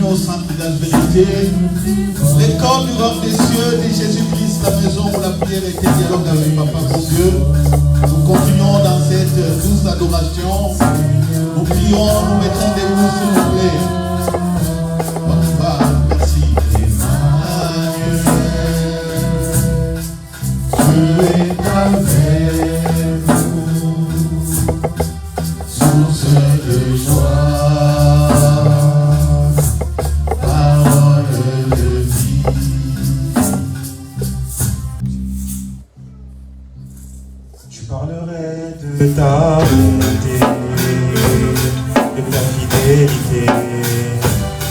au centre de la vérité. L'école du royaume des cieux de Jésus-Christ, la maison où la prière était dialogue avec Papa pour Dieu. Nous continuons dans cette douce adoration. Nous prions, nous mettons des mots s'il vous plaît. Papa, merci. Tu es avec nous, source de joie, parole de vie. Je parlerai de ta bonté, de ta fidélité.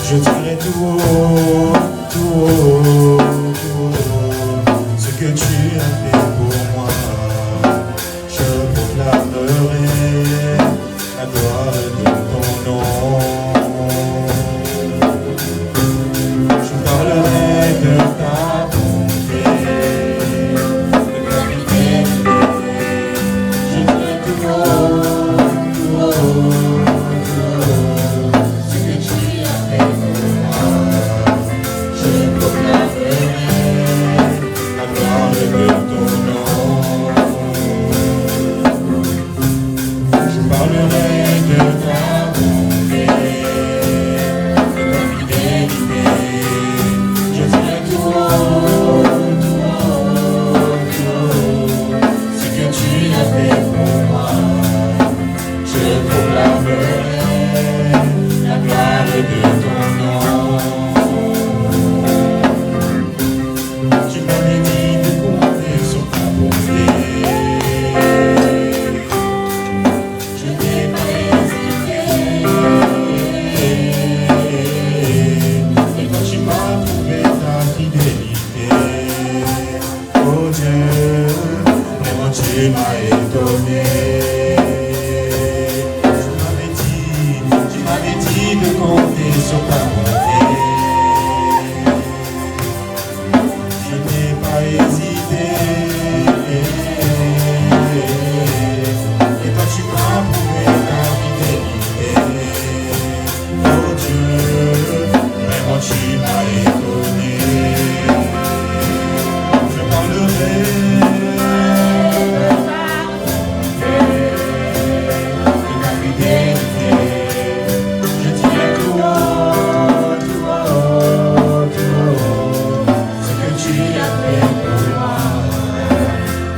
Je dirai tout haut, tout haut, tout haut, ce que tu as fait pour moi. Je proclamerai la gloire de ton nom. Je parlerai de ta bonté, de ta fidélité. Je dirai tout haut, tout haut, tout haut, ce que tu as fait pour moi. Je proclamerai la gloire de ton nom. Je parlerai de ta bonté, de ta fidélité. Je dirai tout haut, tout haut, tout haut, ce que tu as fait pour moi. Je proclamerai la gloire de ton nom. Tu m'avais dit de compter sur ta bonté. Je n'ai pas hésité. Et quand tu m'as prouvé ta fidélité, oh Dieu, vraiment tu m'as étonné. Tu m'avais dit de compter sur ta bonté. Je n'ai pas hésité. Et quand tu m'as prouvé ta fidélité, oh Dieu, vraiment tu m'as étonné. Je parlerai de ta fidélité. Je dirai tout haut, tout haut, tout haut, ce que tu as fait pour moi.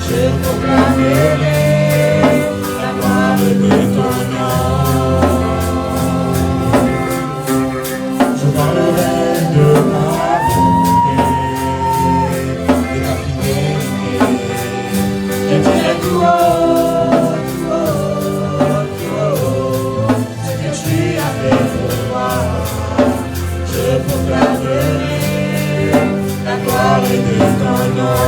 Je proclamerai la gloire de ton nom. Je parlerai de ma bonté, de ta fidélité. Je dirai tout haut, tout haut, tout haut, ce que tu as fait pour moi. Je proclamerai la gloire de ton nom.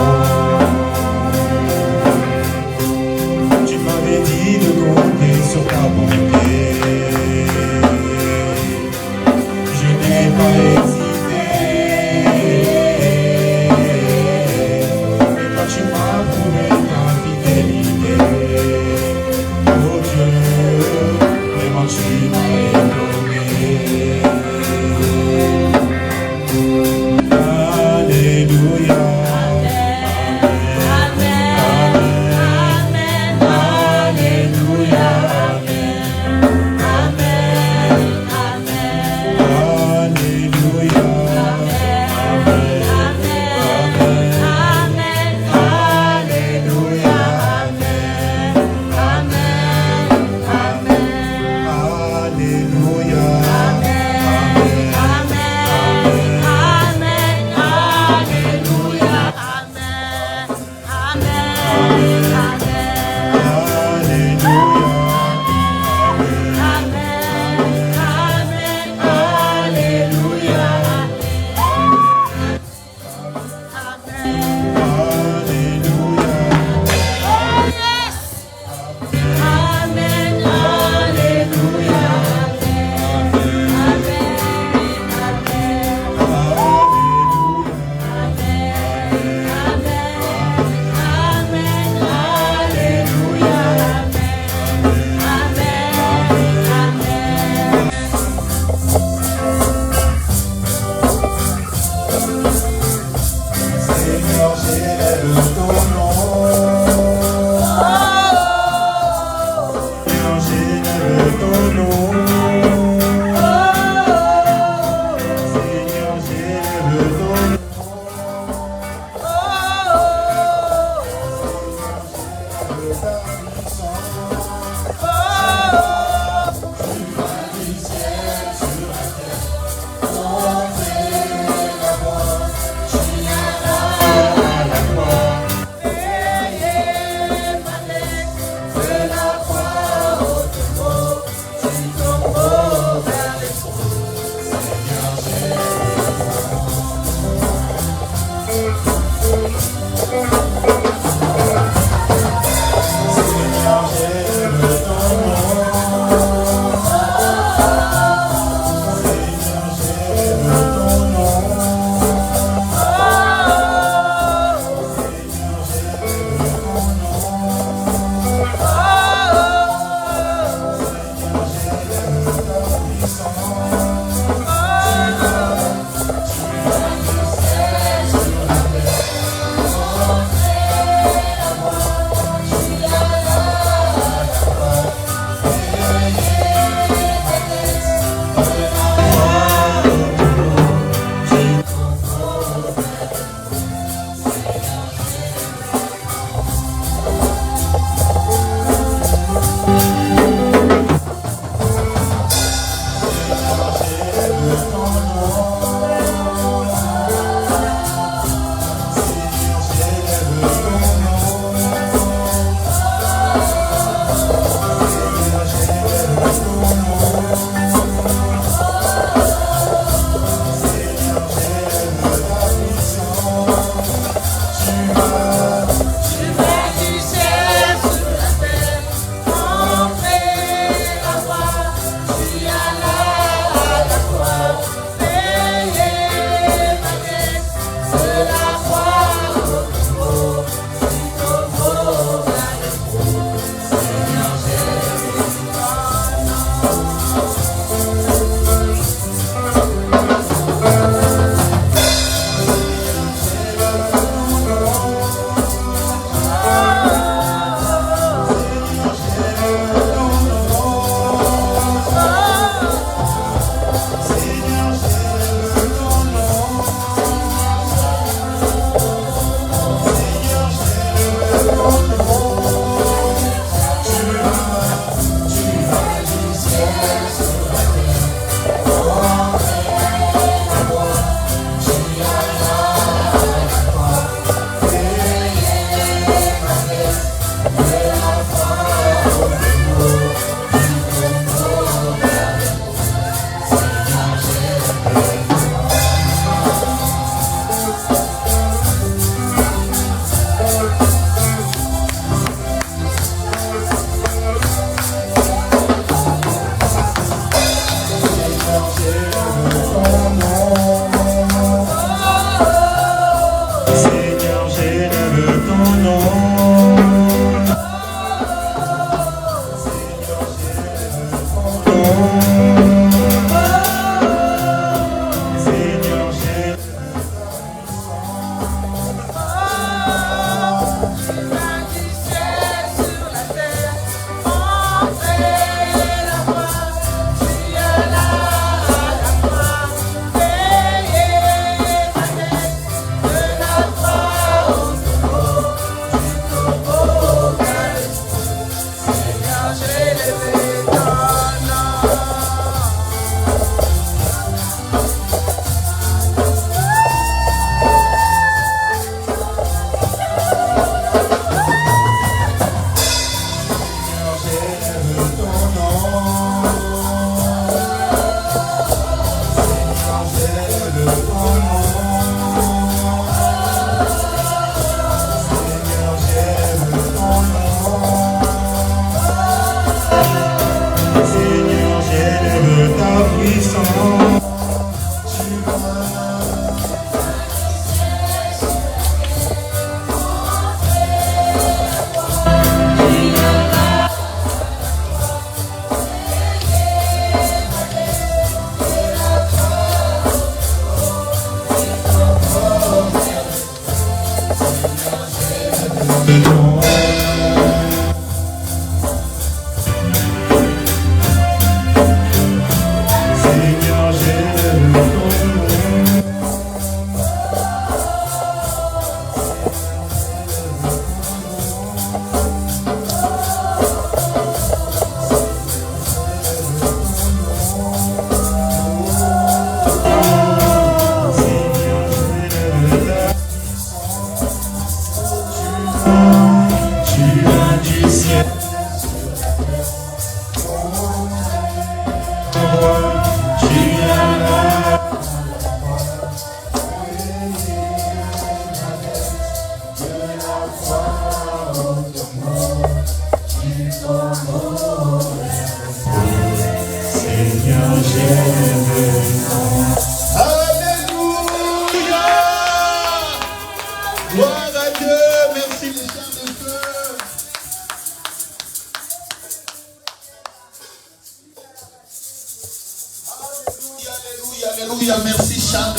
Tu m'avais dit de compter sur ta bonté. Je n'ai pas hésité. Et quand tu m'as prouvé ta fidélité, oh Dieu, vraiment tu m'as étonné. Alléluia,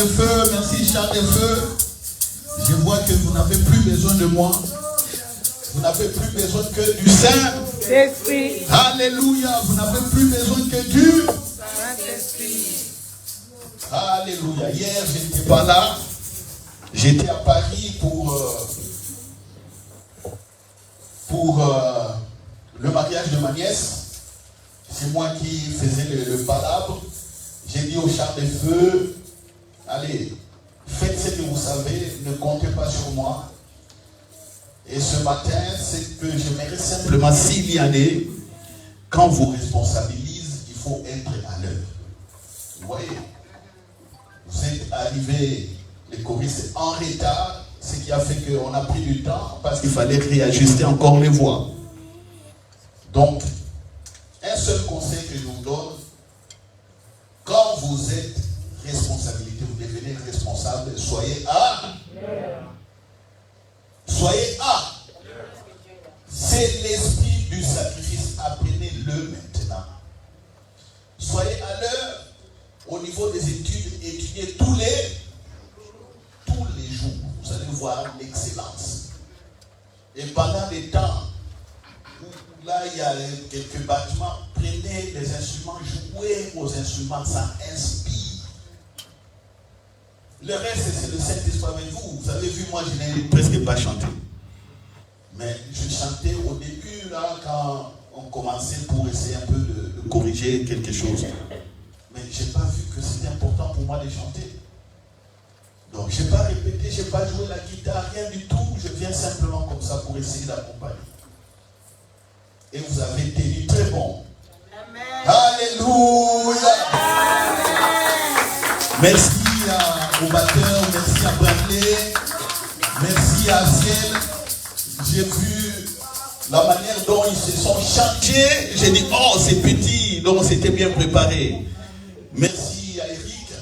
de feu, merci char de feu. Je vois que vous n'avez plus besoin de moi. Vous n'avez plus besoin que du Saint-Esprit. Alléluia. Vous n'avez plus besoin que du Saint-Esprit. Alléluia. Hier, je n'étais pas là. J'étais à Paris pour le mariage de ma nièce. C'est moi qui faisais le palabre. J'ai dit au char de feu, allez, faites ce que vous savez, ne comptez pas sur moi. Et ce matin, c'est que j'aimerais simplement signaler, quand vous responsabilisez, il faut être à l'heure. Vous voyez, vous êtes arrivés, les choristes, en retard, ce qui a fait qu'on a pris du temps, parce qu'il fallait réajuster encore les voix. Donc, un seul conseil que je vous donne, quand vous êtes responsabilité, vous devenez responsable, soyez à. Soyez à. C'est l'esprit du sacrifice. Apprenez-le maintenant. Soyez à l'heure au niveau des études. Étudiez tous les jours. Vous allez voir l'excellence. Et pendant les temps où là il y a quelques bâtiments, prenez les instruments, jouez aux instruments, ça inspire. Le reste, c'est le Saint-Esprit avec vous. Vous avez vu, moi, je n'ai presque pas chanté. Mais je chantais au début, là, quand on commençait pour essayer un peu de corriger quelque chose. Mais je n'ai pas vu que c'était important pour moi de chanter. Donc, je n'ai pas répété, je n'ai pas joué la guitare, rien du tout. Je viens simplement comme ça pour essayer d'accompagner. Et vous avez tenu très bon. Amen. Alléluia. Amen. Merci au batteur, merci à Bradley, merci à Ciel. J'ai vu la manière dont ils se sont changés. J'ai dit, oh, c'est petit, donc c'était bien préparé. Merci à Eric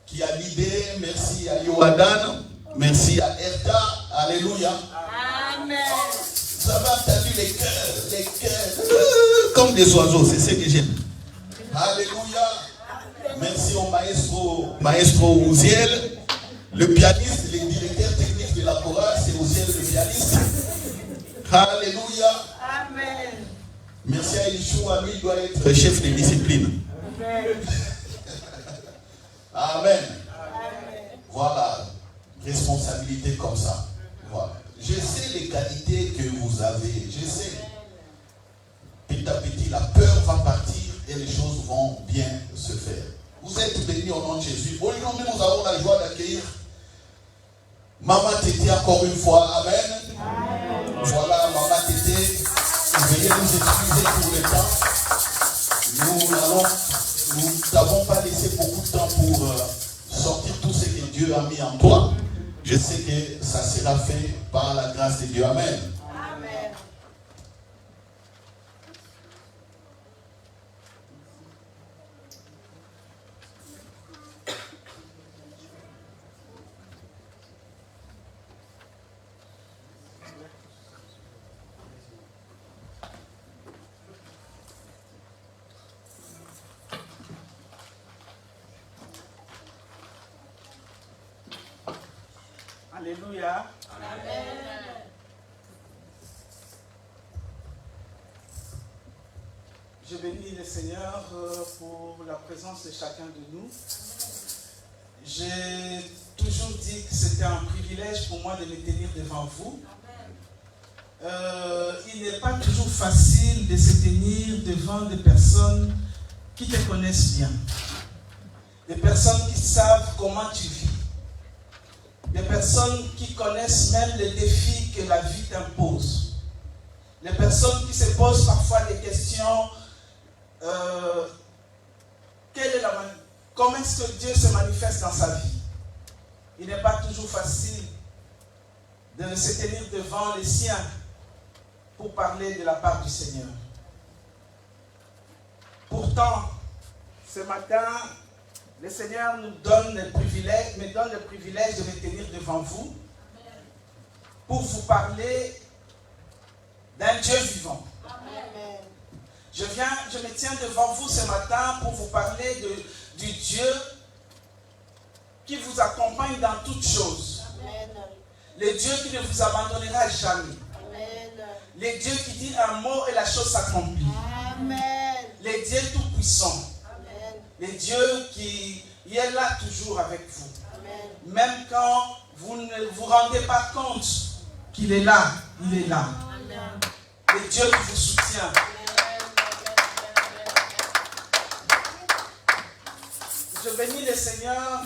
qui a l'idée, merci à Yoadan, merci à Erta. Alléluia. Amen. Vous avez entendu les cœurs, comme des oiseaux, c'est ce que j'aime. Alléluia. Merci au maestro Ouziel, le pianiste, le directeur technique de la chorale, c'est Ouziel le pianiste. Alléluia. Amen. Merci à Yeshua, lui doit être chef de discipline. Amen. Amen. Voilà, responsabilité comme ça. Voilà. Je sais les qualités que vous avez, je sais. Petit à petit, la peur va partir et les choses vont bien se faire. Vous êtes bénis au nom de Jésus. Aujourd'hui, nous avons la joie d'accueillir Maman Tété encore une fois. Amen. Amen. Voilà, Maman Tété. Veuillez nous excuser pour le temps. Nous n'avons pas laissé beaucoup de temps pour sortir tout ce que Dieu a mis en toi. Je sais que ça sera fait par la grâce de Dieu. Amen. Amen. Alléluia. Amen. Je bénis le Seigneur pour la présence de chacun de nous. J'ai toujours dit que c'était un privilège pour moi de me tenir devant vous. Il n'est pas toujours facile de se tenir devant des personnes qui te connaissent bien. Des personnes qui savent comment tu vis. Des personnes qui connaissent même les défis que la vie t'impose. Les personnes qui se posent parfois des questions. Comment est-ce que Dieu se manifeste dans sa vie? Il n'est pas toujours facile de se tenir devant les siens pour parler de la part du Seigneur. Pourtant, ce matin, le Seigneur me donne le privilège de me tenir devant vous pour vous parler d'un Dieu vivant. Amen. Je me tiens devant vous ce matin pour vous parler du Dieu qui vous accompagne dans toutes choses. Amen. Le Dieu qui ne vous abandonnera jamais. Amen. Le Dieu qui dit un mot et la chose s'accomplit. Amen. Le Dieu tout-puissant. Amen. Le Dieu qui est là toujours avec vous. Amen. Même quand vous ne vous rendez pas compte qu'il est là, il est là. Amen. Le Dieu qui vous soutient. Je bénis le Seigneur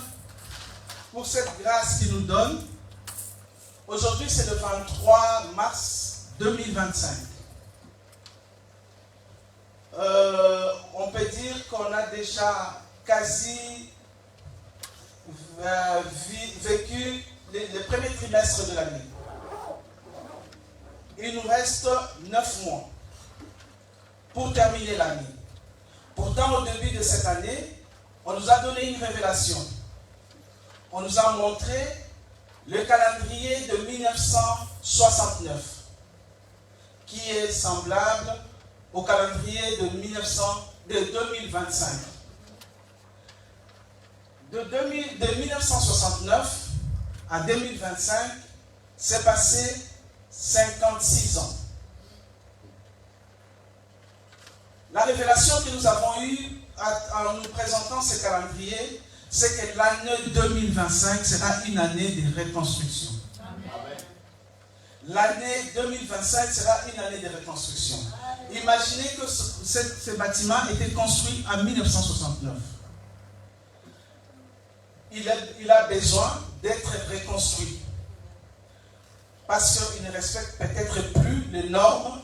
pour cette grâce qu'il nous donne. Aujourd'hui, c'est le 23 mars 2025. On peut dire qu'on a déjà quasi vécu le premier trimestre de l'année. Il nous reste 9 mois pour terminer l'année. Pourtant, au début de cette année, on nous a donné une révélation. On nous a montré le calendrier de 1969, qui est semblable au calendrier de 2025. De 1969 à 2025, c'est passé 56 ans. La révélation que nous avons eue en nous présentant ce calendrier, c'est que l'année 2025 sera une année de reconstruction. Amen. L'année 2025 sera une année de reconstruction. Imaginez que ce bâtiment était construit en 1969. Il a besoin d'être reconstruit. Parce qu'il ne respecte peut-être plus les normes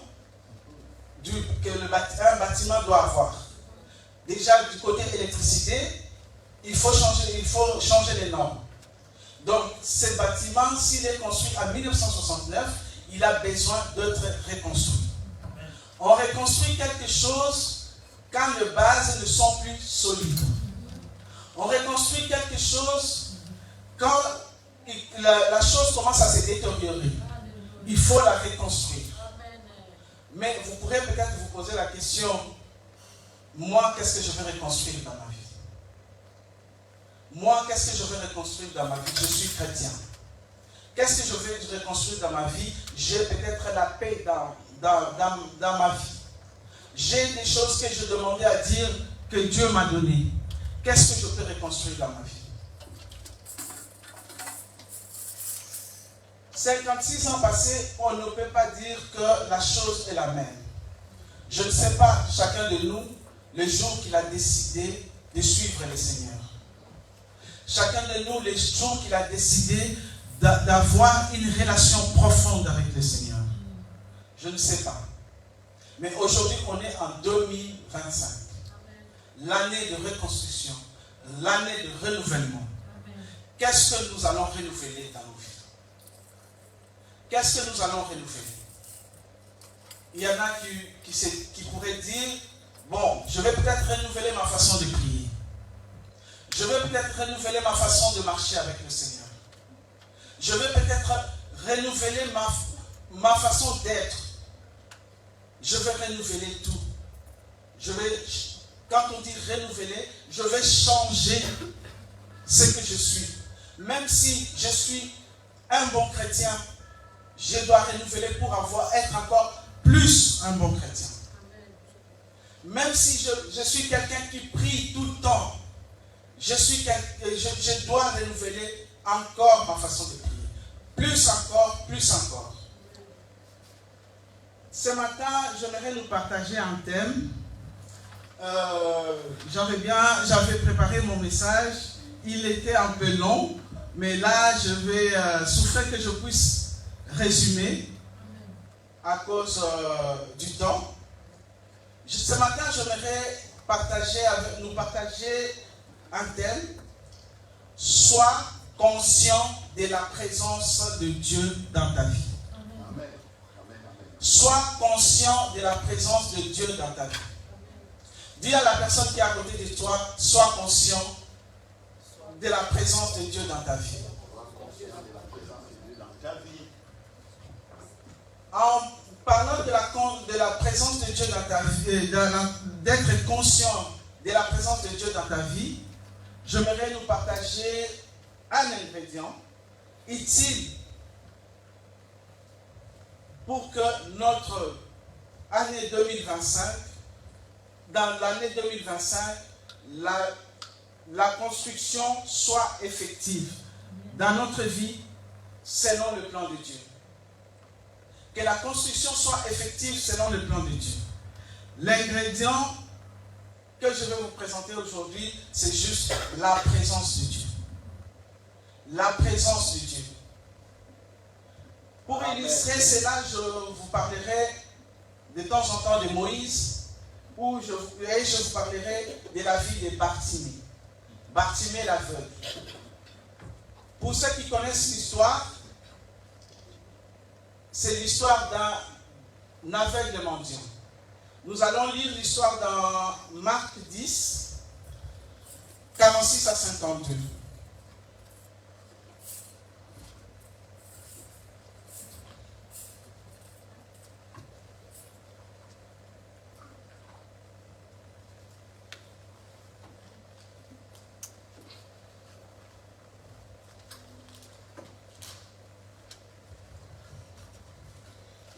qu'un bâtiment doit avoir. Déjà, du côté électricité, il faut changer les normes. Donc, ce bâtiment, s'il est construit en 1969, il a besoin d'être reconstruit. On reconstruit quelque chose quand les bases ne sont plus solides. On reconstruit quelque chose quand la chose commence à se détériorer. Il faut la reconstruire. Mais vous pourrez peut-être vous poser la question, moi, qu'est-ce que je vais reconstruire dans ma vie? Moi, qu'est-ce que je vais reconstruire dans ma vie? Je suis chrétien. Qu'est-ce que je vais reconstruire dans ma vie? J'ai peut-être la paix dans ma vie. J'ai des choses que je demandais à dire que Dieu m'a données. Qu'est-ce que je peux reconstruire dans ma vie? 56 ans passés, on ne peut pas dire que la chose est la même. Je ne sais pas, chacun de nous, le jour qu'il a décidé de suivre le Seigneur. Chacun de nous, le jour qu'il a décidé d'avoir une relation profonde avec le Seigneur. Je ne sais pas. Mais aujourd'hui, on est en 2025. L'année de reconstruction, l'année de renouvellement. Qu'est-ce que nous allons renouveler dans nos vies? Qu'est-ce que nous allons renouveler? Il y en a qui pourraient dire, bon, je vais peut-être renouveler ma façon de prier. Je vais peut-être renouveler ma façon de marcher avec le Seigneur. Je vais peut-être renouveler ma façon d'être. Je vais renouveler tout. Quand on dit renouveler, je vais changer ce que je suis. Même si je suis un bon chrétien, je dois renouveler pour être encore plus un bon chrétien. Même si je suis quelqu'un qui prie tout le temps, je dois renouveler encore ma façon de prier. Plus encore, plus encore. Ce matin, j'aimerais nous partager un thème. J'avais préparé mon message. Il était un peu long, mais là, je vais souffrir que je puisse résumer à cause du temps. Ce matin, j'aimerais nous partager un thème. Sois conscient de la présence de Dieu dans ta vie. Amen. Sois conscient de la présence de Dieu dans ta vie. Dis à la personne qui est à côté de toi, sois conscient de la présence de Dieu dans ta vie. En parlant de la présence de Dieu dans ta vie, d'être conscient de la présence de Dieu dans ta vie, j'aimerais nous partager un ingrédient utile pour que notre année 2025, dans l'année 2025, la construction soit effective dans notre vie selon le plan de Dieu. Que la construction soit effective selon le plan de Dieu. L'ingrédient que je vais vous présenter aujourd'hui, c'est juste la présence de Dieu. La présence de Dieu. Pour illustrer cela, je vous parlerai de temps en temps de Moïse, ou je vous parlerai de la vie de Bartimée. Bartimée l'aveugle. Pour ceux qui connaissent l'histoire, c'est l'histoire d'un aveugle mendiant. Nous allons lire l'histoire dans Marc 10, 46 à 52.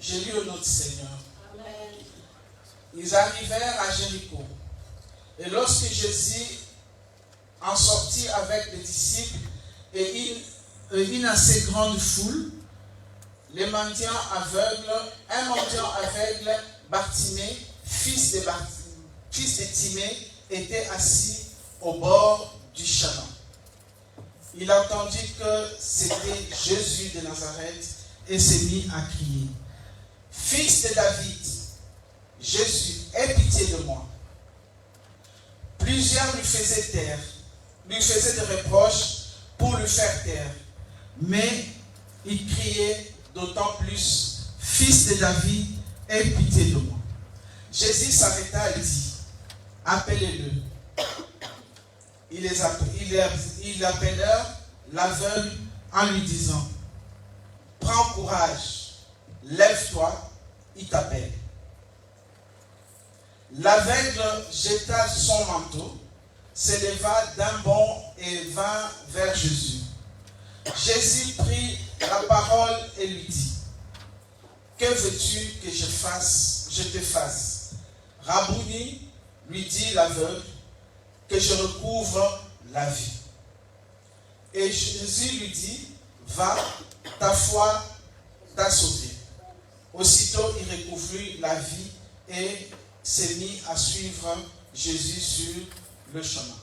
J'ai lu au nom du Seigneur. Amen. Ils arrivèrent à Jéricho. Et lorsque Jésus en sortit avec les disciples et une assez grande foule, un mendiant aveugle, Bartimée, fils de Timée, était assis au bord du chemin. Il entendit que c'était Jésus de Nazareth et s'est mis à crier: Fils de David, Jésus, aie pitié de moi. Plusieurs lui faisaient des reproches pour le faire taire. Mais il criait d'autant plus: Fils de David, aie pitié de moi. Jésus s'arrêta et dit: Appelez-le. Ils appelèrent l'aveugle en lui disant: Prends courage, lève-toi, il t'appelle. L'aveugle jeta son manteau, s'éleva d'un bond et vint vers Jésus. Jésus prit la parole et lui dit: Que veux-tu que je te fasse? Rabouni, lui dit l'aveugle, que je recouvre la vue. Et Jésus lui dit: Va, ta foi t'a sauvé. Aussitôt il recouvrit la vie et s'est mis à suivre Jésus sur le chemin.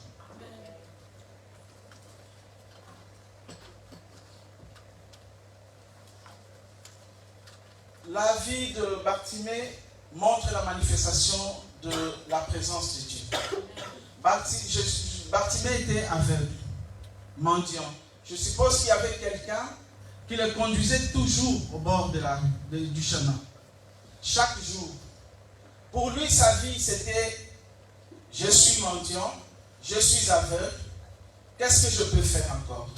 La vie de Bartimée montre la manifestation de la présence de Dieu. Bartimée était aveugle, mendiant. Je suppose qu'il y avait quelqu'un qui le conduisait toujours au bord du chemin. Chaque jour. Pour lui, sa vie, c'était: je suis mendiant, je suis aveugle, qu'est-ce que je peux faire encore?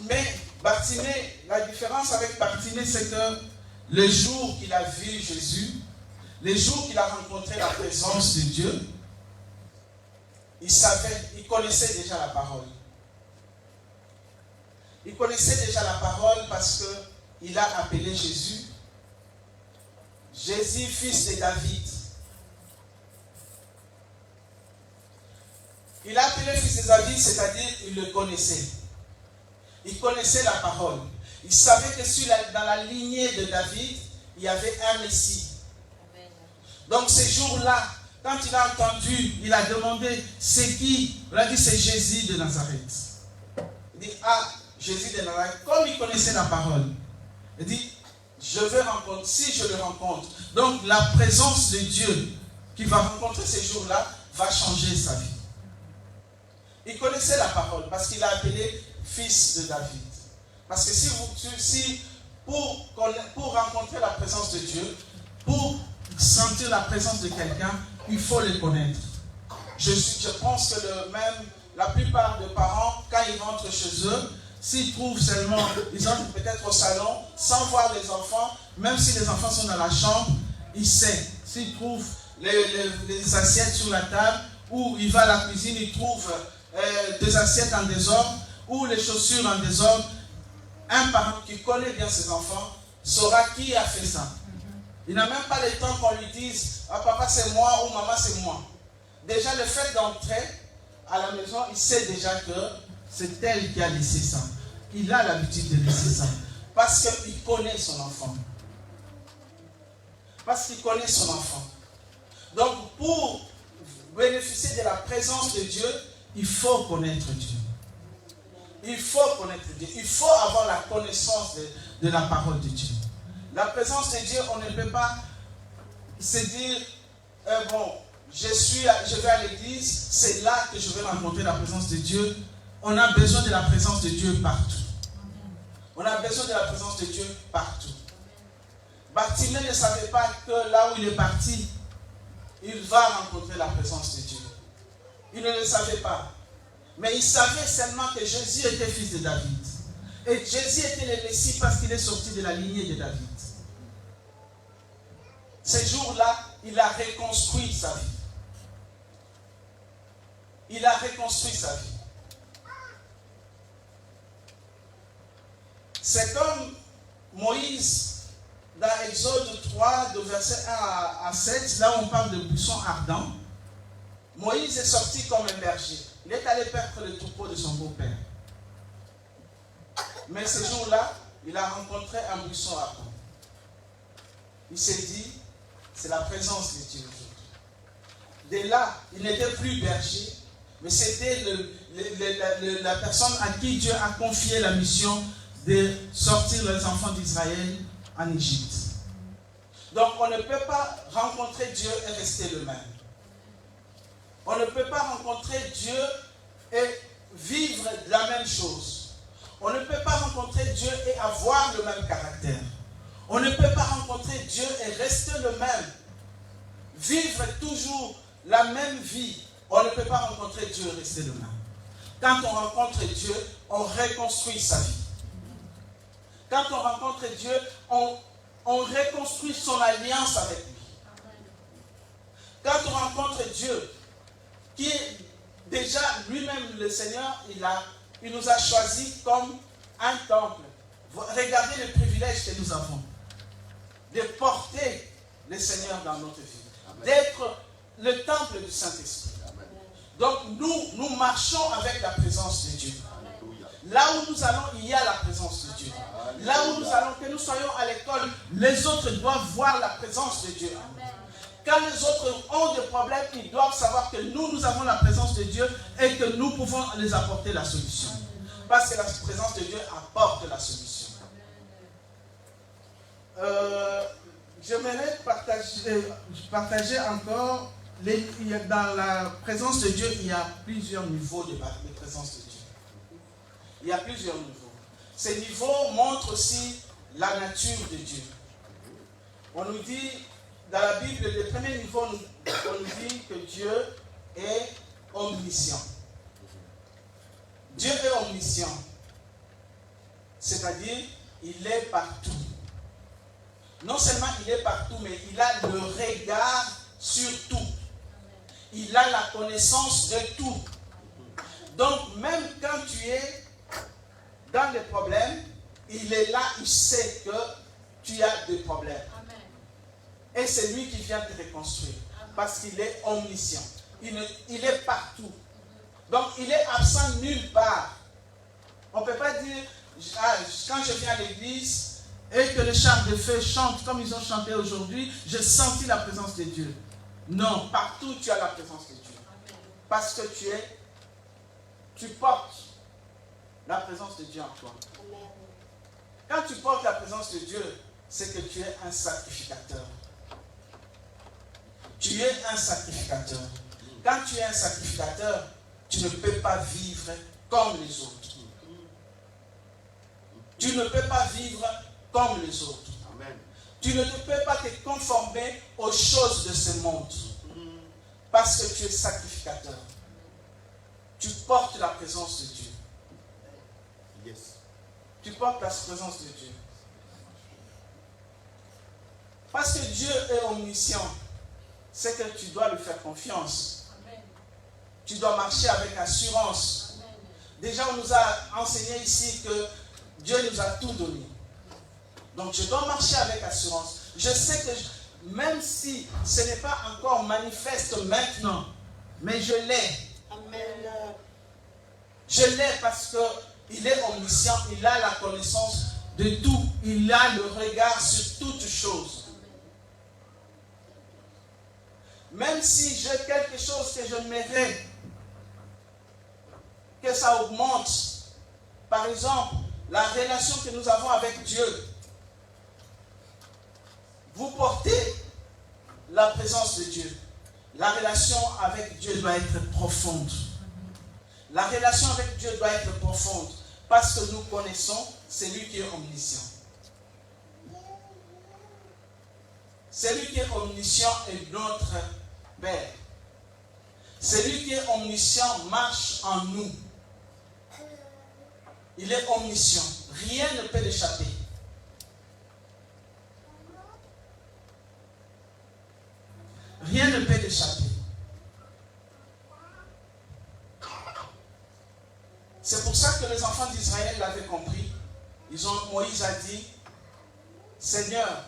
Mais Bartimée, la différence avec Bartimée, c'est que le jour qu'il a vu Jésus, le jour qu'il a rencontré la présence de Dieu, il connaissait déjà la parole. Il connaissait déjà la parole parce qu'il a appelé Jésus Jésus, fils de David. Il a appelé fils de David, c'est-à-dire il le connaissait. Il connaissait la parole. Il savait que dans la lignée de David, il y avait un Messie. Amen. Donc ces jours-là, quand il a entendu, il a demandé: c'est qui? Il a dit: c'est Jésus de Nazareth. Il dit: ah, Jésus de Nazareth. Comme il connaissait la parole, il dit: je veux rencontrer, si je le rencontre. Donc la présence de Dieu qui va rencontrer ces jours-là va changer sa vie. Il connaissait la parole parce qu'il a appelé fils de David. Parce que pour rencontrer la présence de Dieu, pour sentir la présence de quelqu'un, il faut le connaître. Je pense que la plupart des parents, quand ils rentrent chez eux, s'ils trouvent seulement, ils entrent peut-être au salon, sans voir les enfants, même si les enfants sont dans la chambre, ils savent. S'ils trouvent les assiettes sur la table, où il va à la cuisine, il trouve des assiettes en désordre, ou les chaussures en désordre, un parent qui connaît bien ses enfants saura qui a fait ça. Il n'a même pas le temps qu'on lui dise « Ah, papa c'est moi » ou « Maman c'est moi ». Déjà le fait d'entrer à la maison, il sait déjà que c'est elle qui a laissé ça. Il a l'habitude de laisser ça. Parce qu'il connaît son enfant. Parce qu'il connaît son enfant. Donc pour bénéficier de la présence de Dieu, il faut connaître Dieu. Il faut connaître Dieu. Il faut avoir la connaissance de la parole de Dieu. La présence de Dieu, on ne peut pas se dire, bon, je vais à l'église, c'est là que je vais rencontrer la présence de Dieu. On a besoin de la présence de Dieu partout. On a besoin de la présence de Dieu partout. Bartimée ne savait pas que là où il est parti, il va rencontrer la présence de Dieu. Il ne le savait pas. Mais il savait seulement que Jésus était fils de David. Et Jésus était le Messie parce qu'il est sorti de la lignée de David. Ces jours-là, il a reconstruit sa vie. Il a reconstruit sa vie. C'est comme Moïse, dans Exode 3, de verset 1 à 7, là où on parle de buisson ardent. Moïse est sorti comme un berger. Il est allé perdre le troupeau de son beau-père. Mais ce jour-là, il a rencontré un buisson ardent. Il s'est dit, c'est la présence de Dieu aujourd'hui. Dès là, il n'était plus berger, mais c'était la personne à qui Dieu a confié la mission de sortir les enfants d'Israël en Égypte. Donc on ne peut pas rencontrer Dieu et rester le même. On ne peut pas rencontrer Dieu et vivre la même chose. On ne peut pas rencontrer Dieu et avoir le même caractère. On ne peut pas rencontrer Dieu et rester le même. Vivre toujours la même vie. On ne peut pas rencontrer Dieu et rester le même. Quand on rencontre Dieu, on reconstruit sa vie. Quand on rencontre Dieu, on reconstruit son alliance avec lui. Quand on rencontre Dieu, qui est déjà lui-même le Seigneur, il nous a choisis comme un temple. Regardez le privilège que nous avons de porter le Seigneur dans notre vie, d'être le temple du Saint-Esprit. Donc nous marchons avec la présence de Dieu. Là où nous allons, il y a la présence de Dieu. Là où nous allons, que nous soyons à l'école, les autres doivent voir la présence de Dieu. Quand les autres ont des problèmes, ils doivent savoir que nous avons la présence de Dieu et que nous pouvons les apporter la solution. Parce que la présence de Dieu apporte la solution. J'aimerais partager encore, dans la présence de Dieu, il y a plusieurs niveaux de présence de Dieu. Il y a plusieurs niveaux. Ces niveaux montrent aussi la nature de Dieu. On nous dit, dans la Bible, le premier niveau, on nous dit que Dieu est omniscient. Dieu est omniscient. C'est-à-dire, il est partout. Non seulement il est partout, mais il a le regard sur tout. Il a la connaissance de tout. Donc, même quand tu es dans des problèmes, il est là, il sait que tu as des problèmes. Amen. Et c'est lui qui vient te reconstruire. Amen. Parce qu'il est omniscient. Il est partout. Donc il est absent nulle part. On ne peut pas dire, quand je viens à l'église et que les chars de feu chantent comme ils ont chanté aujourd'hui, j'ai senti la présence de Dieu. Non, partout tu as la présence de Dieu. Amen. Parce que tu portes la présence de Dieu en toi. Amen. Quand tu portes la présence de Dieu, c'est que tu es un sacrificateur. Tu es un sacrificateur. Quand tu es un sacrificateur, tu ne peux pas vivre comme les autres. Tu ne peux pas vivre comme les autres. Amen. Tu ne peux pas te conformer aux choses de ce monde. Parce que tu es sacrificateur. Tu portes la présence de Dieu. Yes. Tu portes la présence de Dieu. Parce que Dieu est omniscient, c'est que tu dois lui faire confiance. Amen. tu dois marcher avec assurance. Déjà, on nous a enseigné ici que Dieu nous a tout donné. Donc, je dois marcher avec assurance. Je sais que même si ce n'est pas encore manifeste maintenant, mais je l'ai. Amen. Je l'ai parce qu'il est omniscient, il a la connaissance de tout. Il a le regard sur toutes choses. Même si j'ai quelque chose que je mérite, que ça augmente. Par exemple, la relation que nous avons avec Dieu. Vous portez la présence de Dieu. La relation avec Dieu doit être profonde. La relation avec Dieu doit être profonde parce que nous connaissons celui qui est omniscient. Celui qui est omniscient est notre Père. Celui qui est omniscient marche en nous. Il est omniscient. Rien ne peut l'échapper. Rien ne peut l'échapper. C'est pour ça que les enfants d'Israël l'avaient compris. Moïse a dit, Seigneur,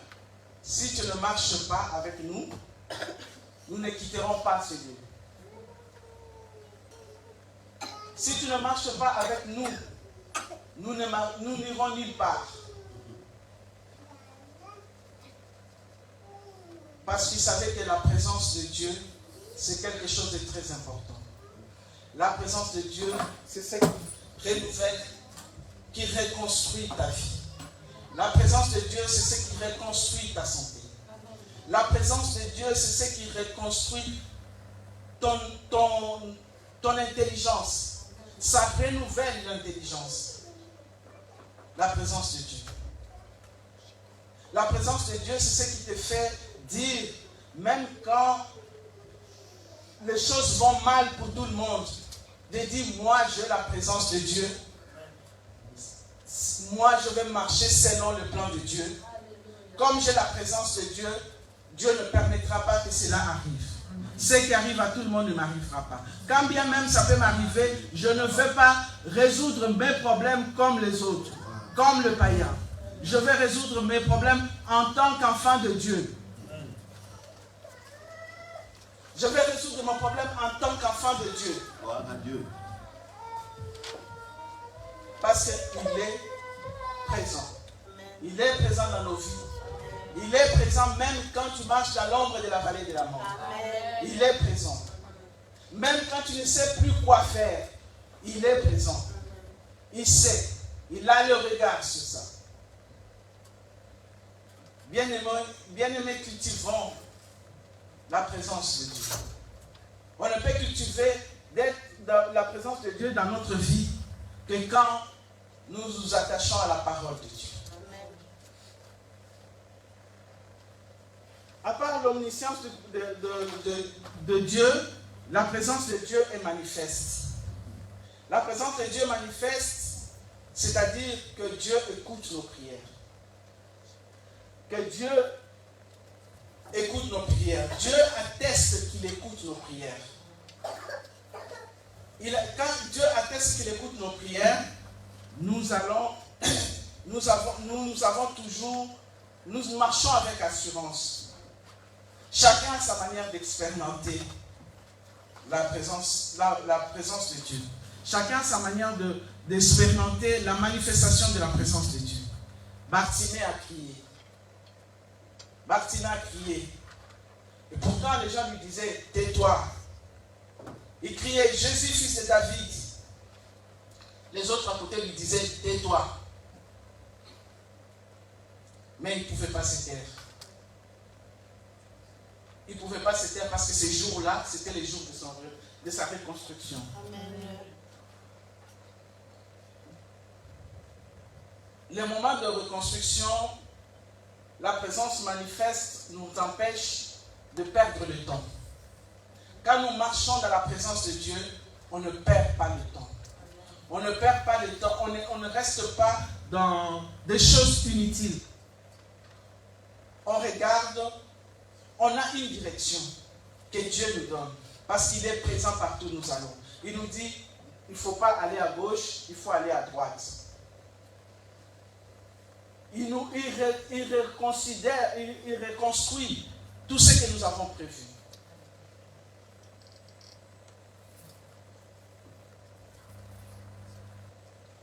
si tu ne marches pas avec nous, nous ne quitterons pas ce lieu. Si tu ne marches pas avec nous, nous n'irons nulle part. Parce qu'il savait que la présence de Dieu, c'est quelque chose de très important. La présence de Dieu, c'est ce qui renouvelle, qui reconstruit ta vie. La présence de Dieu, c'est ce qui reconstruit ta santé. La présence de Dieu, c'est ce qui reconstruit ton intelligence. Ça renouvelle l'intelligence. La présence de Dieu. La présence de Dieu, c'est ce qui te fait dire, même quand les choses vont mal pour tout le monde, de dire, moi j'ai la présence de Dieu. Moi je vais marcher selon le plan de Dieu. Comme j'ai la présence de Dieu, Dieu ne permettra pas que cela arrive. Ce qui arrive à tout le monde ne m'arrivera pas. Quand bien même ça peut m'arriver, je ne vais pas résoudre mes problèmes comme les autres, comme le païen. Je vais résoudre mes problèmes en tant qu'enfant de Dieu. Je vais résoudre mon problème en tant qu'enfant de Dieu. Gloire à Dieu. Parce qu'il est présent. Il est présent dans nos vies. Il est présent même quand tu marches dans l'ombre de la vallée de la mort. Il est présent. Même quand tu ne sais plus quoi faire, il est présent. Il sait. Il a le regard sur ça. Bien-aimés, cultivons la présence de Dieu. On ne peut cultiver la présence de Dieu dans notre vie que quand nous nous attachons à la parole de Dieu. À part l'omniscience de Dieu, la présence de Dieu est manifeste. La présence de Dieu manifeste, c'est-à-dire que Dieu écoute nos prières. Que Dieu écoute nos prières. Dieu atteste qu'il écoute nos prières. Quand Dieu atteste qu'il écoute nos prières, nous marchons avec assurance. Chacun a sa manière d'expérimenter la présence de Dieu. Chacun a sa manière d'expérimenter la manifestation de la présence de Dieu. Bartimée a crié. Bartimée a crié. Et pourtant, les gens lui disaient, tais-toi. Il criait, Jésus, fils de David. Les autres à côté lui disaient, tais-toi. Mais il ne pouvait pas se taire. Il ne pouvait pas se taire parce que ces jours-là, c'était les jours de sa reconstruction. Amen. Les moments de reconstruction, la présence manifeste nous empêche de perdre le temps. Quand nous marchons dans la présence de Dieu, on ne perd pas le temps. On ne perd pas le temps. On ne reste pas dans des choses inutiles. On regarde, on a une direction que Dieu nous donne. Parce qu'il est présent partout où nous allons. Il nous dit, il ne faut pas aller à gauche, il faut aller à droite. Il reconstruit tout ce que nous avons prévu.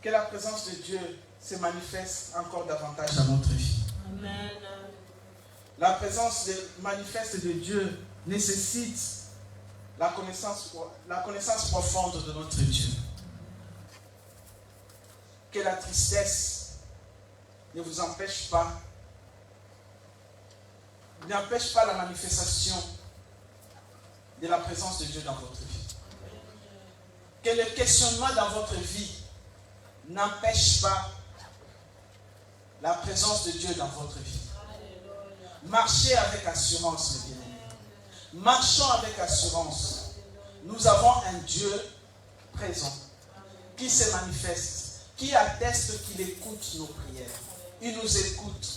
Que la présence de Dieu se manifeste encore davantage dans notre vie. Amen. La présence manifeste de Dieu nécessite la connaissance profonde de notre Dieu. Que la tristesse ne vous empêche pas, n'empêche pas la manifestation de la présence de Dieu dans votre vie. Que le questionnement dans votre vie n'empêche pas la présence de Dieu dans votre vie. Marchez avec assurance, mes bien-aimés. Marchons avec assurance. Nous avons un Dieu présent qui se manifeste, qui atteste qu'il écoute nos prières. Il nous écoute.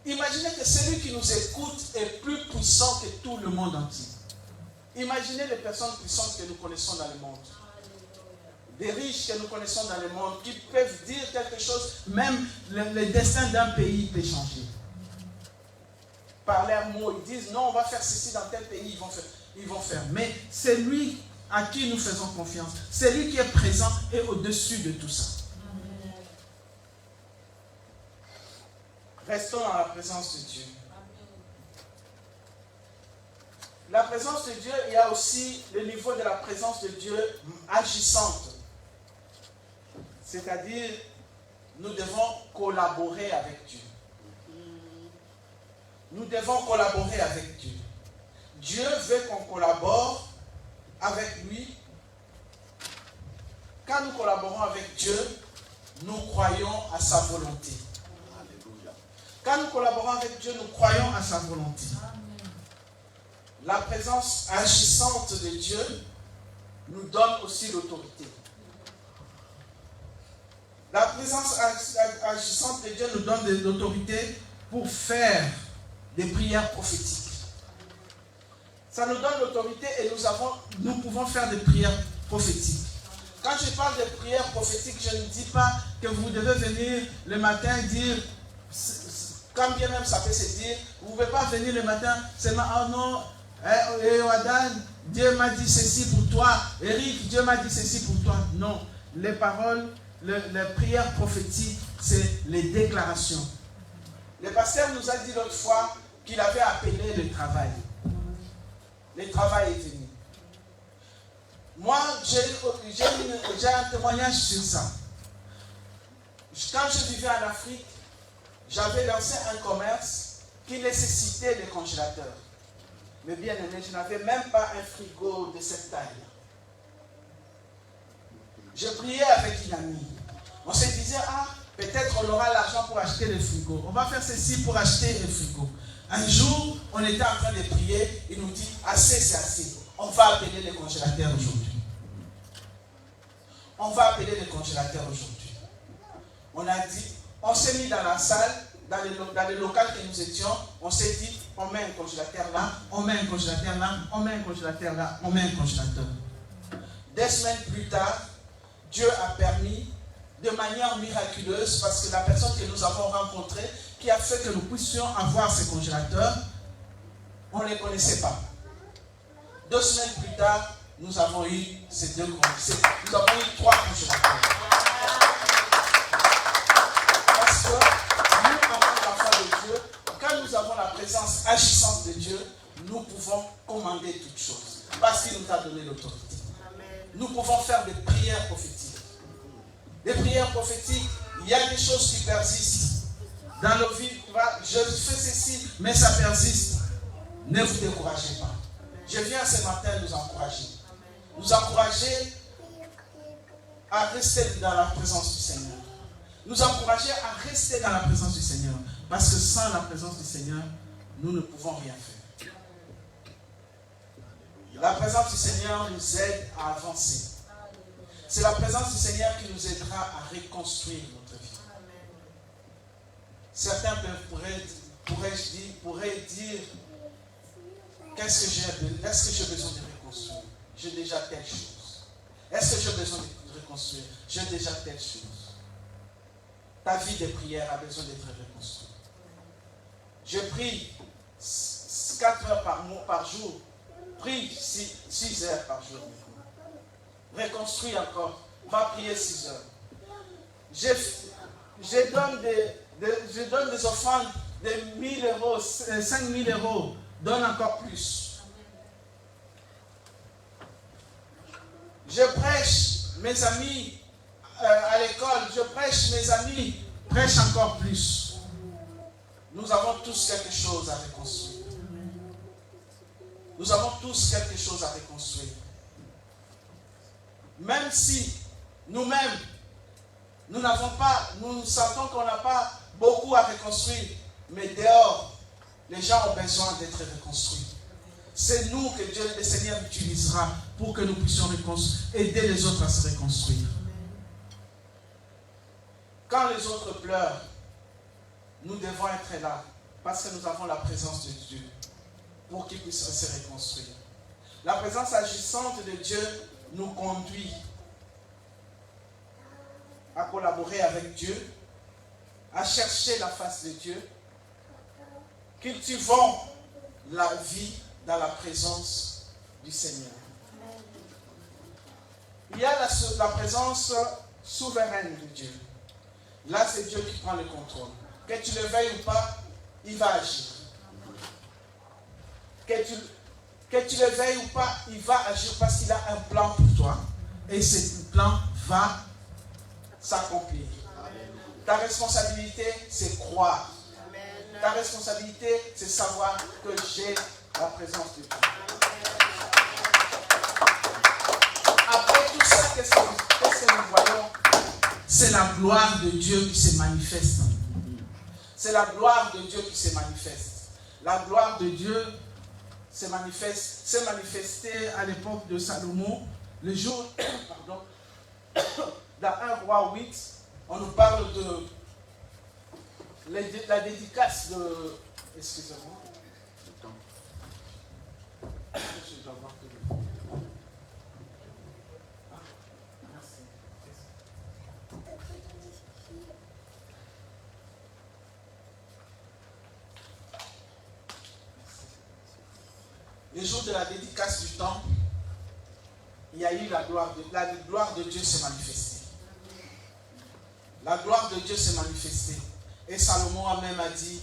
Imaginez que celui qui nous écoute est plus puissant que tout le monde entier. Imaginez les personnes puissantes que nous connaissons dans le monde. Des riches que nous connaissons dans le monde qui peuvent dire quelque chose, même le destin d'un pays peut changer. Par leurs mots, ils disent non, on va faire ceci dans tel pays, ils vont faire. Mais c'est lui à qui nous faisons confiance. C'est lui qui est présent et au-dessus de tout ça. Restons dans la présence de Dieu. La présence de Dieu, il y a aussi le niveau de la présence de Dieu agissante. C'est-à-dire, nous devons collaborer avec Dieu. Nous devons collaborer avec Dieu. Dieu veut qu'on collabore avec lui. Quand nous collaborons avec Dieu, nous croyons à sa volonté. Alléluia. Quand nous collaborons avec Dieu, nous croyons à sa volonté. Amen. La présence agissante de Dieu nous donne aussi l'autorité. La présence agissante de Dieu nous donne de l'autorité pour faire des prières prophétiques. Ça nous donne l'autorité et nous pouvons faire des prières prophétiques. Quand je parle de prières prophétiques, je ne dis pas que vous devez venir le matin dire, quand bien même ça peut se dire, vous ne pouvez pas venir le matin seulement, oh non, Adan, Dieu m'a dit ceci pour toi, Eric, Dieu m'a dit ceci pour toi. Non, les paroles, les prières prophétiques, c'est les déclarations. Le pasteur nous a dit l'autre fois qu'il avait appelé le travail. Le travail est venu. Moi, j'ai un témoignage sur ça. Quand je vivais en Afrique, j'avais lancé un commerce qui nécessitait des congélateurs. Mais bien aimé, je n'avais même pas un frigo de cette taille. Je priais avec une amie. On se disait, peut-être on aura l'argent pour acheter le frigo. On va faire ceci pour acheter le frigo. Un jour, on était en train de prier. Il nous dit, assez, c'est assez. On va appeler les congélateurs aujourd'hui. On va appeler les congélateurs aujourd'hui. On a dit, on s'est mis dans la salle, dans le local que nous étions. On s'est dit, on met un congélateur là, on met un congélateur là, on met un congélateur là, on met un congélateur. 2 semaines plus tard, Dieu a permis de manière miraculeuse, parce que la personne que nous avons rencontrée, qui a fait que nous puissions avoir ces congélateurs, on ne les connaissait pas. 2 semaines plus tard, nous avons eu ces 3 congélateurs. Parce que nous, en tant qu'enfants de Dieu, quand nous avons la présence agissante de Dieu, nous pouvons commander toutes choses. Parce qu'il nous a donné l'autorité. Nous pouvons faire des prières prophétiques. Des prières prophétiques, il y a des choses qui persistent. Dans nos vies, je fais ceci, mais ça persiste. Ne vous découragez pas. Je viens ce matin nous encourager. Nous encourager à rester dans la présence du Seigneur. Nous encourager à rester dans la présence du Seigneur. Parce que sans la présence du Seigneur, nous ne pouvons rien faire. La présence du Seigneur nous aide à avancer. C'est la présence du Seigneur qui nous aidera à reconstruire notre vie. Certains pourraient dire, Est-ce que j'ai besoin de reconstruire? J'ai déjà telle chose. Est-ce que j'ai besoin de reconstruire? J'ai déjà telle chose. Ta vie de prière a besoin d'être reconstruite. Je prie 4 heures par jour. Prie 6 heures par jour. Reconstruis encore. Va prier 6 heures. Je donne des offrandes de 1 000 euros, 5 000 euros. Donne encore plus. Je prêche mes amis à l'école. Je prêche mes amis. Prêche encore plus. Nous avons tous quelque chose à reconstruire. Nous avons tous quelque chose à reconstruire. Même si nous-mêmes, nous sentons qu'on n'a pas beaucoup à reconstruire, mais dehors, les gens ont besoin d'être reconstruits. C'est nous que Dieu, le Seigneur, utilisera pour que nous puissions aider les autres à se reconstruire. Quand les autres pleurent, nous devons être là, parce que nous avons la présence de Dieu, pour qu'ils puissent se reconstruire. La présence agissante de Dieu nous conduit à collaborer avec Dieu, à chercher la face de Dieu. Cultivons la vie dans la présence du Seigneur. Il y a la présence souveraine de Dieu. Là, c'est Dieu qui prend le contrôle. Que tu le veuilles ou pas, il va agir. Que tu le veuilles ou pas, il va agir parce qu'il a un plan pour toi. Et ce plan va s'accomplir. Ta responsabilité, c'est croire. Ta responsabilité, c'est savoir que j'ai la présence de Dieu. Après tout ça, qu'est-ce que nous voyons? C'est la gloire de Dieu qui se manifeste. C'est la gloire de Dieu qui se manifeste. La gloire de Dieu s'est manifestée à l'époque de Salomon. Le jour, pardon, dans 1 Roi 8, on nous parle de la dédicace de... Excusez-moi. Je dois voir que... Merci. Le jour de la dédicace du temple, il y a eu la gloire de Dieu s'est manifestée. La gloire de Dieu s'est manifestée. Et Salomon a même dit,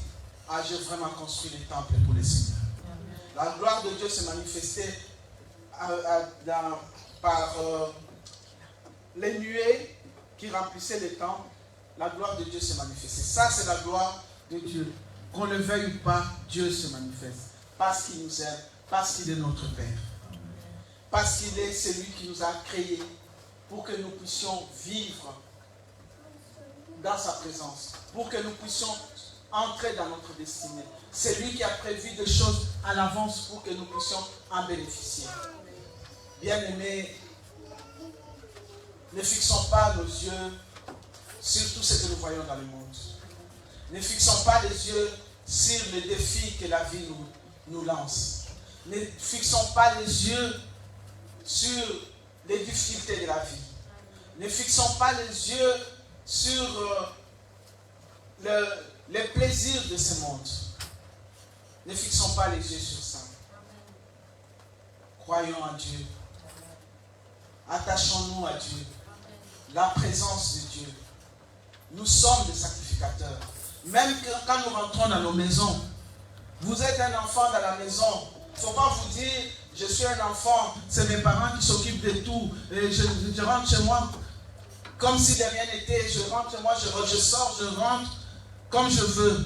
j'ai vraiment construit le temple pour le Seigneur. La gloire de Dieu s'est manifestée par les nuées qui remplissaient le temple. La gloire de Dieu s'est manifestée. Ça, c'est la gloire de Dieu. Qu'on le veuille ou pas, Dieu se manifeste. Parce qu'il nous aime, parce qu'il est notre Père. Parce qu'il est celui qui nous a créés pour que nous puissions vivre dans sa présence, pour que nous puissions entrer dans notre destinée. C'est lui qui a prévu des choses à l'avance pour que nous puissions en bénéficier. Bien-aimés, ne fixons pas nos yeux sur tout ce que nous voyons dans le monde. Ne fixons pas les yeux sur les défis que la vie nous lance. Ne fixons pas les yeux sur les difficultés de la vie. Ne fixons pas les yeux sur les plaisirs de ce monde. Ne fixons pas les yeux sur ça. Croyons en Dieu. Attachons-nous à Dieu. La présence de Dieu. Nous sommes des sacrificateurs. Même quand nous rentrons dans nos maisons, vous êtes un enfant dans la maison. Il ne faut pas vous dire, je suis un enfant, c'est mes parents qui s'occupent de tout. Et je rentre chez moi comme si de rien n'était. Je rentre chez moi, je sors, je rentre comme je veux.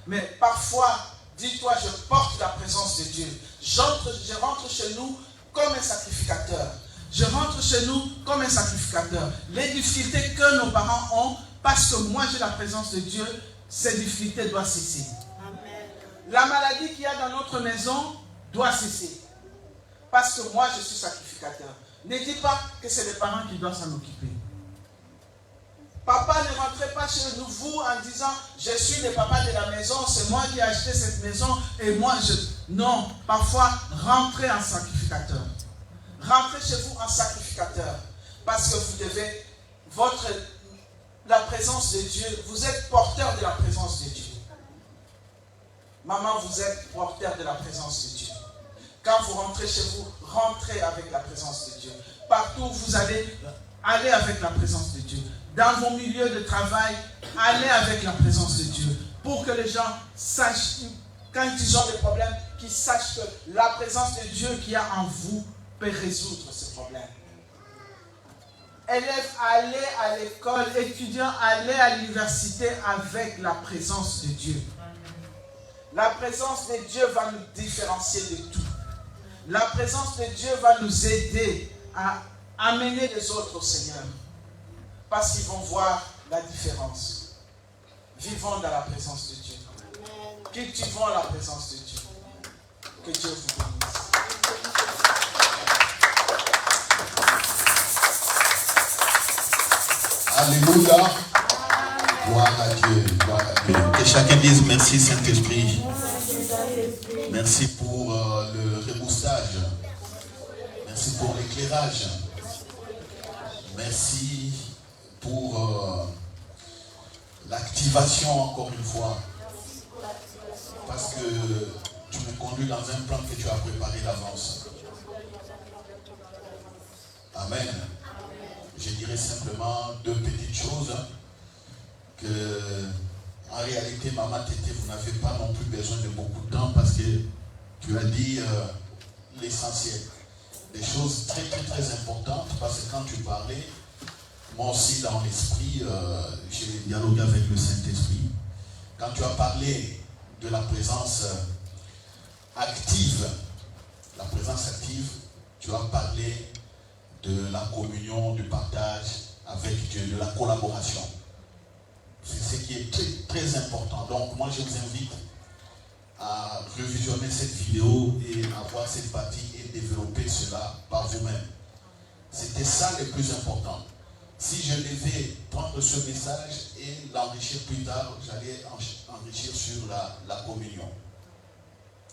Mais parfois, dis-toi, je porte la présence de Dieu. Je rentre chez nous comme un sacrificateur. Je rentre chez nous comme un sacrificateur. Les difficultés que nos parents ont, parce que moi j'ai la présence de Dieu, ces difficultés doivent cesser. Amen. La maladie qu'il y a dans notre maison doit cesser. Parce que moi je suis sacrificateur. Ne dis pas que c'est les parents qui doivent s'en occuper. Papa ne rentrez pas chez vous en disant je suis le papa de la maison, c'est moi qui ai acheté cette maison et moi je... Non, parfois rentrez en sacrificateur. Rentrez chez vous en sacrificateur. Parce que vous devez, la présence de Dieu, vous êtes porteur de la présence de Dieu. Maman, vous êtes porteur de la présence de Dieu. Quand vous rentrez chez vous, rentrez avec la présence de Dieu. Partout où vous allez avec la présence de Dieu. Dans vos milieux de travail, allez avec la présence de Dieu. Pour que les gens sachent, quand ils ont des problèmes, qu'ils sachent que la présence de Dieu qui a en vous peut résoudre ces problèmes. Élèves, allez à l'école. Étudiants, allez à l'université avec la présence de Dieu. La présence de Dieu va nous différencier de tout. La présence de Dieu va nous aider à amener les autres au Seigneur. Parce qu'ils vont voir la différence. Vivons dans la présence de Dieu. Cultivons la présence de Dieu. Que Dieu vous bénisse. Alléluia. Gloire à Dieu. Gloire à Dieu. Que chacun dise merci Saint-Esprit. Merci pour le remoussage. Merci pour l'éclairage. Merci pour l'activation encore une fois. Parce que tu me conduis dans un plan que tu as préparé d'avance. Amen. Je dirais simplement deux petites choses. Que en réalité, Maman Tété, vous n'avez pas non plus besoin de beaucoup de temps parce que tu as dit l'essentiel. Des choses très très très importantes parce que quand tu parlais, moi aussi dans l'esprit, j'ai dialogué avec le Saint-Esprit. Quand tu as parlé de la présence active, tu as parlé de la communion, du partage avec Dieu, de la collaboration. C'est ce qui est très très important. Donc moi je vous invite à revisionner cette vidéo et à voir cette partie et développer cela par vous-même. C'était ça le plus important. Si je devais prendre ce message et l'enrichir plus tard, j'allais enrichir sur la communion.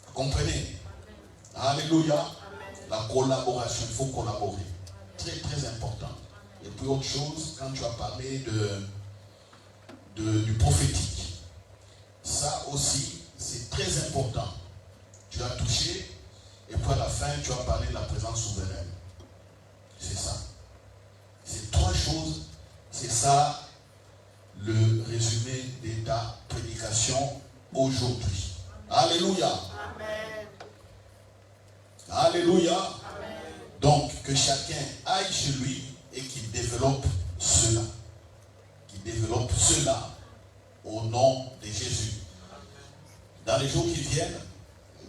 Vous comprenez? Alléluia. La collaboration, il faut collaborer. Très très important. Et puis autre chose, quand tu as parlé du prophétique, ça aussi c'est très important. Tu as touché et puis à la fin tu as parlé de la présence souveraine. C'est ça. C'est trois choses. C'est ça le résumé de ta prédication aujourd'hui. Alléluia. Amen. Alléluia. Amen. Donc que chacun aille chez lui et qu'il développe cela. Développe cela au nom de Jésus. Dans les jours qui viennent,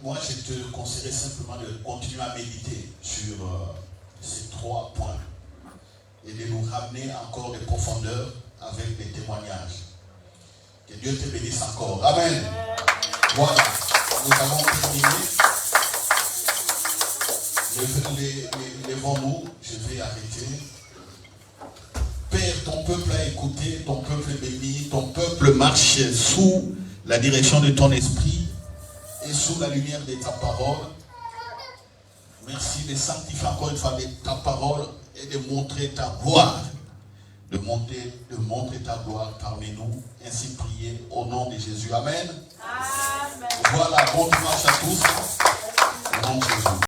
moi je te conseillerais simplement de continuer à méditer sur ces trois points et de nous ramener encore des profondeurs avec des témoignages. Que Dieu te bénisse encore. Amen. Voilà, nous avons terminé. Lèvons-nous, je vais arrêter. Père, ton peuple a écouté, ton peuple est béni, ton peuple marche sous la direction de ton esprit et sous la lumière de ta parole. Merci de sanctifier encore une fois ta parole et de montrer ta gloire. De montrer ta gloire parmi nous. Ainsi prier au nom de Jésus. Amen. Amen. Voilà, bon dimanche à tous. Au nom de Jésus.